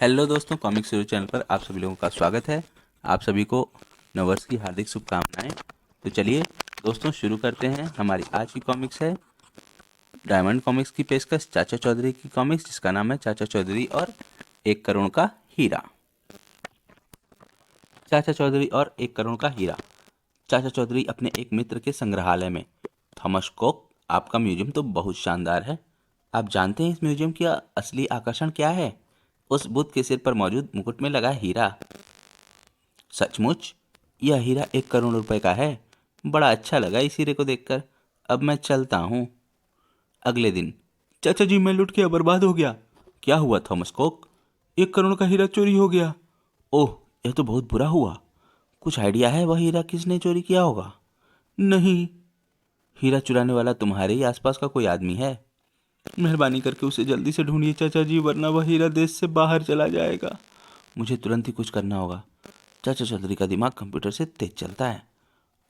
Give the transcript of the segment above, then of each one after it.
Hello दोस्तों, comic series channel पर आप सभी लोगों का स्वागत है। आप सभी को नववर्ष की हार्दिक शुभकामनाएं। तो चलिए दोस्तों शुरू करते हैं। हमारी आज की कॉमिक्स है डायमंड कॉमिक्स की पेशकश चाचा चौधरी की कॉमिक्स, जिसका नाम है चाचा चौधरी और 1 करोड़ का हीरा। चाचा चौधरी और 1 करोड़ का हीरा। चाचा चौधरी अपने एक मित्र के संग्रहालय में। थॉमस कोक, आपका म्यूजियम तो बहुत शानदार है। आप जानते हैं इस म्यूजियम का असली आकर्षण क्या है? उस बुद्ध के सिर पर मौजूद मुकुट में लगा हीरा। सचमुच? यह हीरा 1 करोड़ रुपए का है। बड़ा अच्छा लगा इस हीरे को देखकर। अब मैं चलता हूँ। अगले दिन। चाचा जी, मैं लुट गया, बर्बाद हो गया। क्या हुआ थॉमस कोक? 1 करोड़ का हीरा चोरी हो गया। ओह, यह तो बहुत बुरा हुआ। कुछ आइडिया है वह हीरा किसने चोरी किया होगा? नहीं। हीरा चुराने वाला तुम्हारे ही आसपास का कोई आदमी है? मेहरबानी करके उसे जल्दी से ढूंढिए चाचा जी, वरना वह हीरा देश से बाहर चला जाएगा। मुझे तुरंत ही कुछ करना होगा। चाचा चौधरी का दिमाग कंप्यूटर से तेज चलता है।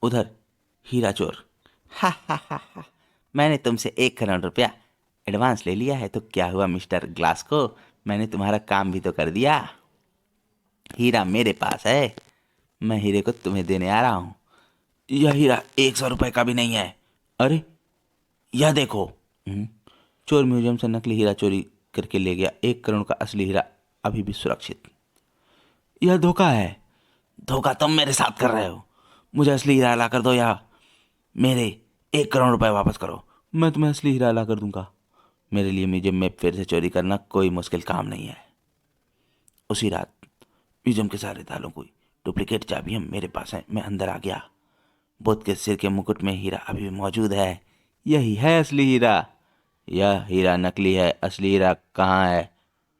उधर हीरा चोर। हा हा हा हा, मैंने तुमसे 1 करोड़ रुपया एडवांस ले लिया है, तो क्या हुआ मिस्टर ग्लास को? मैंने तुम्हारा काम भी तो कर दिया। हीरा मेरे पास है। मैं हीरे को तुम्हें देने आ रहा हूँ। यह हीरा 100 रुपए का भी नहीं है। अरे, यह देखो। चोर म्यूजियम से नकली हीरा चोरी करके ले गया। 1 करोड़ का असली हीरा अभी भी सुरक्षित। यह धोखा है। धोखा तुम मेरे साथ कर रहे हो। मुझे असली हीरा ला कर दो या मेरे 1 करोड़ रुपए वापस करो। मैं तुम्हें असली हीरा ला कर दूंगा। मेरे लिए म्यूजियम में फिर से चोरी करना कोई मुश्किल काम नहीं है। उसी रात म्यूजियम के सारे तालों की डुप्लीकेट चाबियां मेरे पास हैं। मैं अंदर आ गया। बुद्ध के सिर के मुकुट में हीरा अभी भी मौजूद है। यही है असली हीरा। यह हीरा नकली है। असली हीरा कहाँ है?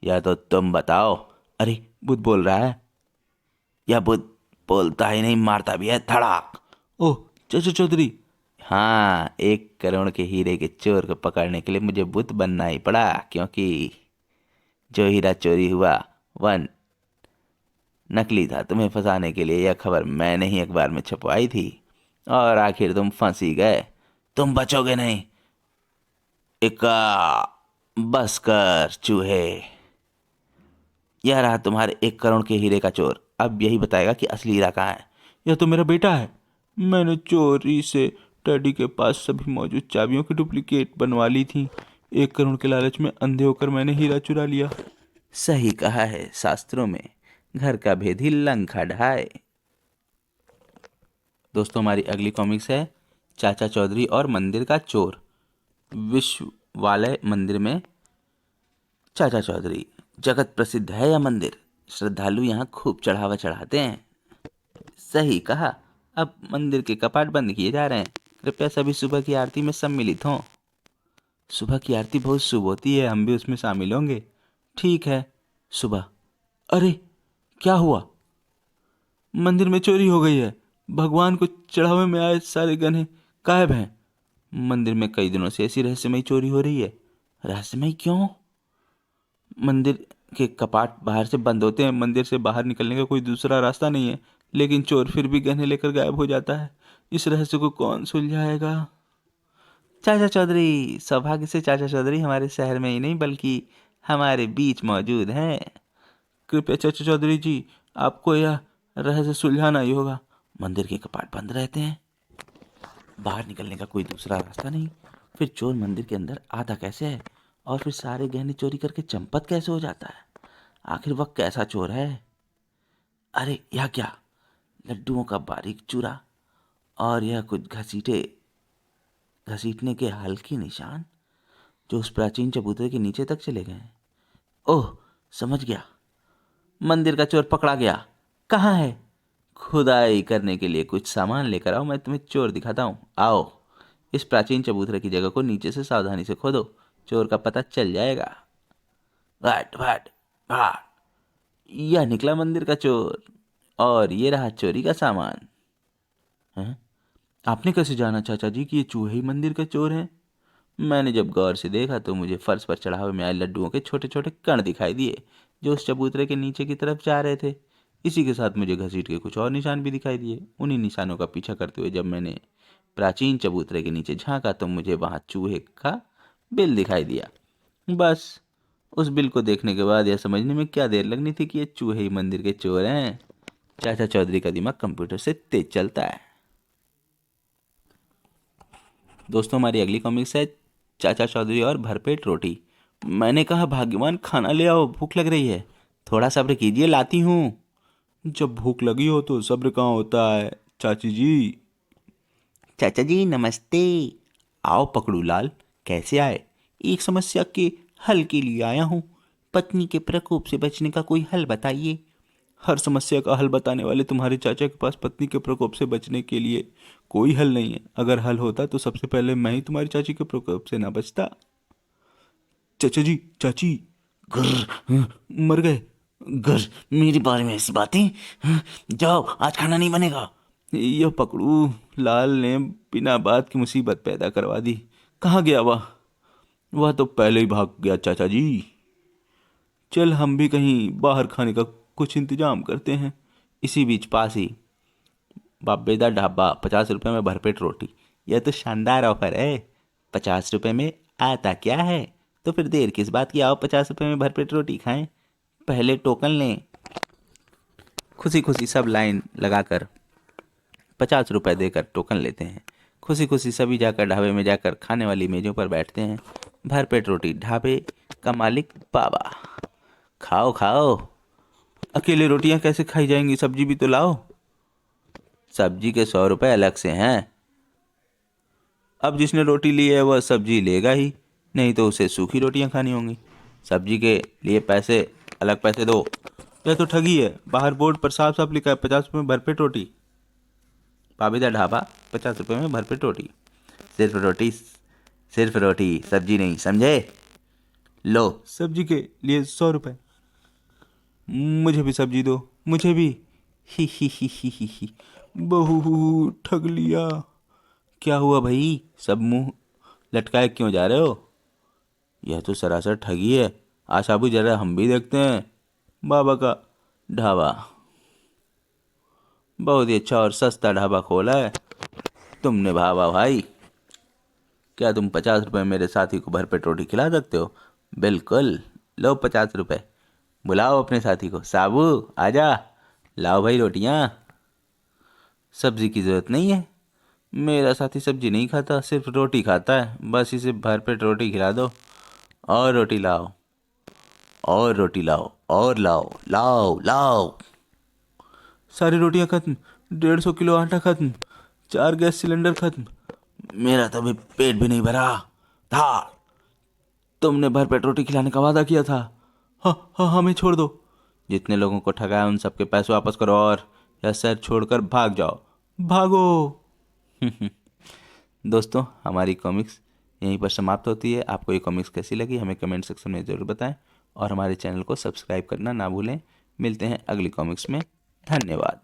या तो तुम बताओ। अरे, बुद्ध बोल रहा है। यह बुद्ध बोलता ही नहीं, मारता भी है। धड़ाक। ओह, चाचा चौधरी। हाँ, 1 करोड़ के हीरे के चोर को पकड़ने के लिए मुझे बुद्ध बनना ही पड़ा, क्योंकि जो हीरा चोरी हुआ वह नकली था। तुम्हें फंसाने के लिए यह खबर मैंने ही अखबार में छपवाई थी, और आखिर तुम फंस ही गए। तुम बचोगे नहीं। इक्का, बस कर चूहे। यह रहा तुम्हारे 1 करोड़ के हीरे का चोर। अब यही बताएगा कि असली हीरा कहाँ है। यह तो मेरा बेटा है। मैंने चोरी से डैडी के पास सभी मौजूद चाबियों की डुप्लीकेट बनवा ली थी। 1 करोड़ के लालच में अंधे होकर मैंने हीरा चुरा लिया। सही कहा है शास्त्रों में, घर का भेद ही लंका ढाए। दोस्तों, हमारी अगली कॉमिक्स है चाचा चौधरी और मंदिर का चोर। विश्व वाले मंदिर में चाचा चौधरी। जगत प्रसिद्ध है यह मंदिर। श्रद्धालु यहाँ खूब चढ़ावा चढ़ाते हैं। सही कहा। अब मंदिर के कपाट बंद किए जा रहे हैं। कृपया सभी सुबह की आरती में सम्मिलित हों। सुबह की आरती बहुत शुभ होती है, हम भी उसमें शामिल होंगे। ठीक है। सुबह। अरे, क्या हुआ? मंदिर में चोरी हो गई है। भगवान को चढ़ावे में आए सारे गहने गायब हैं। मंदिर में कई दिनों से ऐसी रहस्यमयी चोरी हो रही है। रहस्यमयी क्यों? मंदिर के कपाट बाहर से बंद होते हैं। मंदिर से बाहर निकलने का कोई दूसरा रास्ता नहीं है, लेकिन चोर फिर भी गहने लेकर गायब हो जाता है। इस रहस्य को कौन सुलझाएगा? चाचा चौधरी। सौभाग्य से चाचा चौधरी हमारे शहर में ही नहीं बल्कि हमारे बीच मौजूद हैं। कृपया चाचा चौधरी जी, आपको यह रहस्य सुलझाना ही होगा। मंदिर के कपाट बंद रहते हैं, बाहर निकलने का कोई दूसरा रास्ता नहीं। फिर चोर मंदिर के अंदर आता कैसे है? और फिर सारे गहने चोरी करके चंपत कैसे हो जाता है? आखिर वह कैसा चोर है? अरे, यह क्या? लड्डुओं का बारीक चूरा, और यह कुछ घसीटने के हल्के निशान जो उस प्राचीन चबूतरे के नीचे तक चले गए हैं। ओह, समझ गया। मंदिर का चोर पकड़ा गया। कहाँ है? खुदाई करने के लिए कुछ सामान लेकर आओ, मैं तुम्हें चोर दिखाता हूँ। आओ। इस प्राचीन चबूतरे की जगह को नीचे से सावधानी से खोदो। चोर का पता चल जाएगा। वाट वाट वाट। यह निकला मंदिर का चोर, और ये रहा चोरी का सामान। हैं? आपने कैसे जाना चाचा जी कि ये चूहे ही मंदिर का चोर हैं? मैंने जब गौर से देखा तो मुझे फर्श पर चढ़ावे में आए लड्डुओं के छोटे छोटे कण दिखाई दिए, जो उस चबूतरे के नीचे की तरफ जा रहे थे। इसी के साथ मुझे घसीट के कुछ और निशान भी दिखाई दिए। उन्हीं निशानों का पीछा करते हुए जब मैंने प्राचीन चबूतरे के नीचे झांका तो मुझे वहां चूहे का बिल दिखाई दिया। बस, उस बिल को देखने के बाद यह समझने में क्या देर लगनी थी कि ये चूहे ही मंदिर के चोर हैं। चाचा चौधरी का दिमाग कंप्यूटर से तेज चलता है। दोस्तों, हमारी अगली कॉमिक्स है चाचा चौधरी और भरपेट रोटी। मैंने कहा भाग्यवान, खाना ले आओ, भूख लग रही है। थोड़ा सब्र कीजिए, लाती हूँ। जब भूख लगी हो तो सब्र कहाँ होता है चाची जी। चाचा जी नमस्ते। आओ पकड़ू लाल, कैसे आए? एक समस्या के हल के लिए आया हूँ। पत्नी के प्रकोप से बचने का कोई हल बताइए। हर समस्या का हल बताने वाले तुम्हारे चाचा के पास पत्नी के प्रकोप से बचने के लिए कोई हल नहीं है। अगर हल होता तो सबसे पहले मैं ही तुम्हारी चाची के प्रकोप से ना बचता। चाचा जी, चाची, घर मर गए। घर, मेरे बारे में ऐसी बातें। जाओ, आज खाना नहीं बनेगा। यह पकड़ू लाल ने बिना बात की मुसीबत पैदा करवा दी। कहाँ गया वह तो पहले ही भाग गया चाचा जी। चल, हम भी कहीं बाहर खाने का कुछ इंतजाम करते हैं। इसी बीच पास ही बाबेदा ढाबा, 50 रुपये में भरपेट रोटी। यह तो शानदार ऑफर है। 50 रुपये में आता क्या है? तो फिर देर किस बात की, आओ 50 रुपये में भरपेट रोटी खाएं। पहले टोकन लें। खुशी खुशी सब लाइन लगाकर 50 रुपये देकर टोकन लेते हैं। खुशी खुशी सभी जाकर ढाबे में जाकर खाने वाली मेजों पर बैठते हैं। भरपेट रोटी ढाबे का मालिक बाबा। खाओ खाओ। अकेले रोटियां कैसे खाई जाएंगी, सब्जी भी तो लाओ। सब्जी के 100 रुपये अलग से हैं। अब जिसने रोटी ली है वह सब्जी लेगा ही, नहीं तो उसे सूखी रोटियां खानी होंगी। सब्जी के लिए पैसे, अलग पैसे दो। यह तो ठगी है। बाहर बोर्ड पर साफ साफ लिखा है 50 रुपये में भरपेट रोटी। पाबीदा ढाबा, 50 रुपये में भरपेट रोटी। सिर्फ रोटी, सिर्फ रोटी, सब्जी नहीं, समझे? लो, सब्जी के लिए 100 रुपये। मुझे भी सब्जी दो, मुझे भी। ही। बहू, ठग लिया। क्या हुआ भाई, सब मुंह लटकाए क्यों जा रहे हो? यह तो सरासर ठगी है। आशाबू, जरा हम भी देखते हैं। बाबा का ढाबा बहुत ही अच्छा और सस्ता ढाबा खोला है तुमने बाबा भाई। क्या तुम 50 रुपये मेरे साथी को भरपेट रोटी खिला सकते हो? बिल्कुल। लो 50 रुपये। बुलाओ अपने साथी को। साबू आजा, लाओ भाई रोटियां। सब्जी की ज़रूरत नहीं है। मेरा साथी सब्जी नहीं खाता, सिर्फ रोटी खाता है। बस इसे भरपेट रोटी खिला दो। और रोटी लाओ, और रोटी लाओ, और लाओ लाओ लाओ। सारी रोटियां खत्म। 150 किलो आटा खत्म। 4 गैस सिलेंडर खत्म। मेरा तो अभी पेट भी नहीं भरा था। तुमने भरपेट रोटी खिलाने का वादा किया था। हाँ हाँ, हमें छोड़ दो। जितने लोगों को ठगाया उन सबके पैसे वापस करो और यह शहर छोड़कर भाग जाओ। भागो। दोस्तों, हमारी कॉमिक्स यहीं पर समाप्त होती है। आपको ये कॉमिक्स कैसी लगी हमें कमेंट सेक्शन में ज़रूर बताएं और हमारे चैनल को सब्सक्राइब करना ना भूलें। मिलते हैं अगली कॉमिक्स में। धन्यवाद।